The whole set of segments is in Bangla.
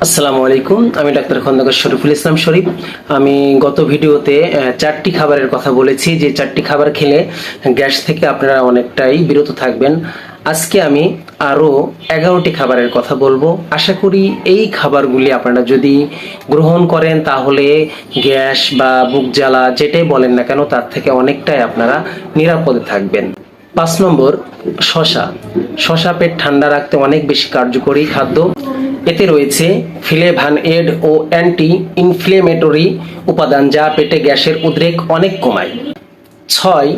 আসসালামু আলাইকুম, আমি ডাক্তার খন্দকার শরীফুল ইসলাম শরীফ। আমি গত ভিডিওতে 4টি খাবারের কথা বলেছি যে 4টি খাবার খেলে গ্যাস থেকে আপনারা অনেকটাই বিরত থাকবেন। আজকে আমি আরও 11টি খাবারের কথা বলবো। আশা করি এই খাবারগুলি আপনারা যদি গ্রহণ করেন তাহলে গ্যাস বা বুক জ্বালা যেটাই বলেন না কেন তার থেকে অনেকটাই আপনারা নিরাপদে থাকবেন। 5 নম্বর, শশা। শশা পেট ঠান্ডা রাখতে অনেক বেশি কার্যকরী খাদ্য। এতে রয়েছে ফ্লেভানয়েড ও অ্যান্টি ইনফ্লেমেটরি উপাদান যা পেটে গ্যাসের উদ্রেক অনেক কমায়। 6,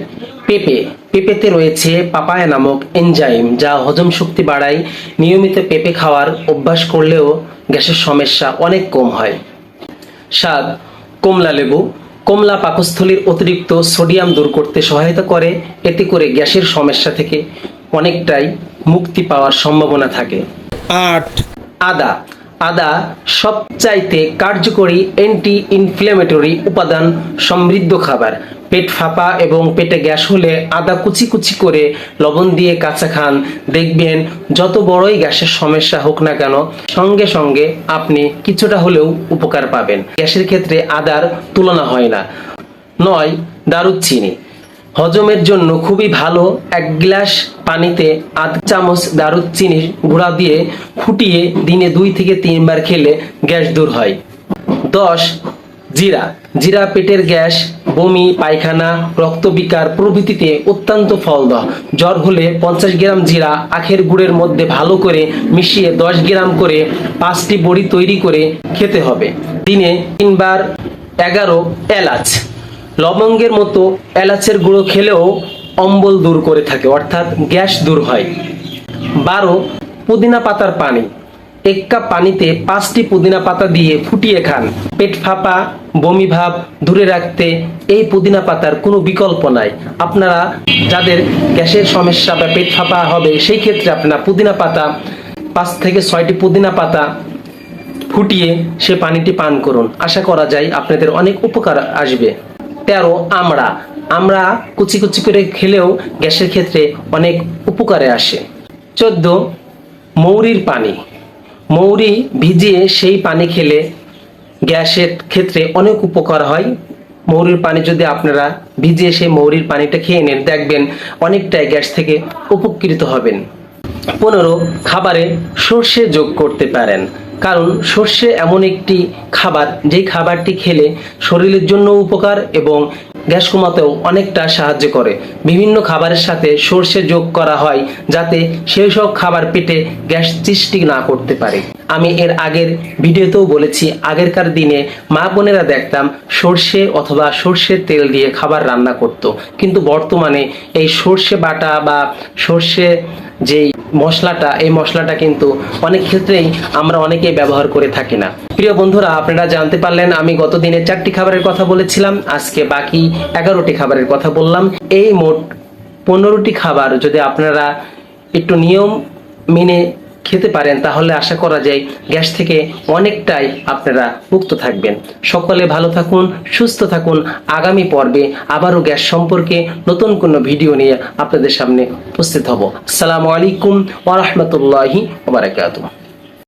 পেঁপে। পেঁপেতে রয়েছে পাপায়া নামক এনজাইম যা হজম শক্তি বাড়ায়। নিয়মিত পেঁপে খাওয়ার অভ্যাস করলেও গ্যাসের সমস্যা অনেক কম হয়। 7, কমলা লেবু। কমলা পাকস্থলীর অতিরিক্ত সোডিয়াম দূর করতে সহায়তা করে। এতে করে গ্যাসের সমস্যা থেকে অনেকটাই মুক্তি পাওয়ার সম্ভাবনা থাকে। 8, আদা। আদা সবচাইতে কার্যকরী অ্যান্টি ইনফ্লেমেটরি উপাদান সমৃদ্ধ খাবার। পেট ফাঁপা এবং পেটে গ্যাস হলে আদা কুচি কুচি করে লবণ দিয়ে কাঁচা খান, দেখবেন যত বড়ই গ্যাসের সমস্যা হোক না কেন সঙ্গে সঙ্গে আপনি কিছুটা হলেও উপকার পাবেন। গ্যাসের ক্ষেত্রে আদার তুলনা হয় না। 9, দারুচিনি। হজমের জন্য খুবই ভালো। 1 গ্লাস পানিতে আধা চামচ দারুচিনির গুঁড়া দিয়ে ফুটিয়ে দিনে 2 থেকে 3 বার খেলে গ্যাস দূর হয়। 10, জিরা। জিরা পেটের গ্যাস, বমি, পায়খানা, রক্তবিকার প্রভৃতিতে অত্যন্ত ফলদায়ক। জ্বর হলে 50 গ্রাম জিরা আখের গুড়ের মধ্যে ভালো করে মিশিয়ে 10 গ্রাম করে 5টি বড়ি তৈরি করে খেতে হবে। দিনে 3 বার। 11, এলাচ। লবঙ্গের মতো এলাচের গুঁড়ো খেলেও অম্বল দূর করে থাকে, অর্থাৎ গ্যাস দূর হয়। 12, পুদিনা পাতার পানি। 1 কাপ পানিতে 5টি পুদিনা পাতা দিয়ে ফুটিয়ে খান। পেট ফাঁপা, বমি ভাব দূরে রাখতে এই পুদিনা পাতার কোনো বিকল্প নাই। আপনারা যাদের গ্যাসের সমস্যা বা পেট ফাঁপা হবে সেই ক্ষেত্রে আপনারা পুদিনা পাতা 5 থেকে 6টি পুদিনা পাতা ফুটিয়ে সে পানিটি পান করুন। আশা করা যায় আপনাদের অনেক উপকার আসবে। 13, আমড়া। আমড়া কুচি কুচি করে খেলেও গ্যাসের ক্ষেত্রে অনেক উপকারে আসে। 14, মৌরির পানি। মৌরি ভিজিয়ে সেই পানি খেলে গ্যাসের ক্ষেত্রে অনেক উপকার হয়। মৌরির পানি যদি আপনারা ভিজিয়ে সেই মৌরির পানিটা খেয়ে নেন দেখবেন অনেকটাই গ্যাস থেকে উপকৃত হবেন। 15, খাবারে সর্ষে যোগ করতে পারেন, কারণ সর্ষে এমন একটি খাবার যেই খাবারটি খেলে শরীরের জন্য উপকার এবং গ্যাস কমাতেও অনেকটা সাহায্য করে। বিভিন্ন খাবারের সাথে সর্ষে যোগ করা হয় যাতে সেই সব খাবার পেটে গ্যাস সৃষ্টি না করতে পারে। আমি এর আগের ভিডিওতেও বলেছি, আগেরকার দিনে মা বোনেরা দেখতাম সর্ষে অথবা সর্ষের তেল দিয়ে খাবার রান্না করত, কিন্তু বর্তমানে এই সর্ষে বাটা বা সর্ষে যেই মশলাটা, এই মশলাটা কিন্তু অনেক ক্ষেত্রেই আমরা অনেকেই ব্যবহার করে থাকি না। প্রিয় বন্ধুরা, আপনারা জানতে পারলেন আমি গত দিনে 4টি খাবারের কথা বলেছিলাম, আজকে বাকি 11টি খাবারের কথা বললাম। এই মোট 15টি খাবার যদি আপনারা একটু নিয়ম মেনে খেতে পারেন তাহলে আশা করা যায় গ্যাস থেকে অনেকটাই আপনারা মুক্ত থাকবেন। সকলে ভালো থাকুন, সুস্থ থাকুন। আগামী পর্বে আবারও গ্যাস সম্পর্কে নতুন কোনো ভিডিও নিয়ে আপনাদের সামনে উপস্থিত হব। আসসালামু আলাইকুম ওয়া রাহমাতুল্লাহি ওয়া বারাকাতুহু।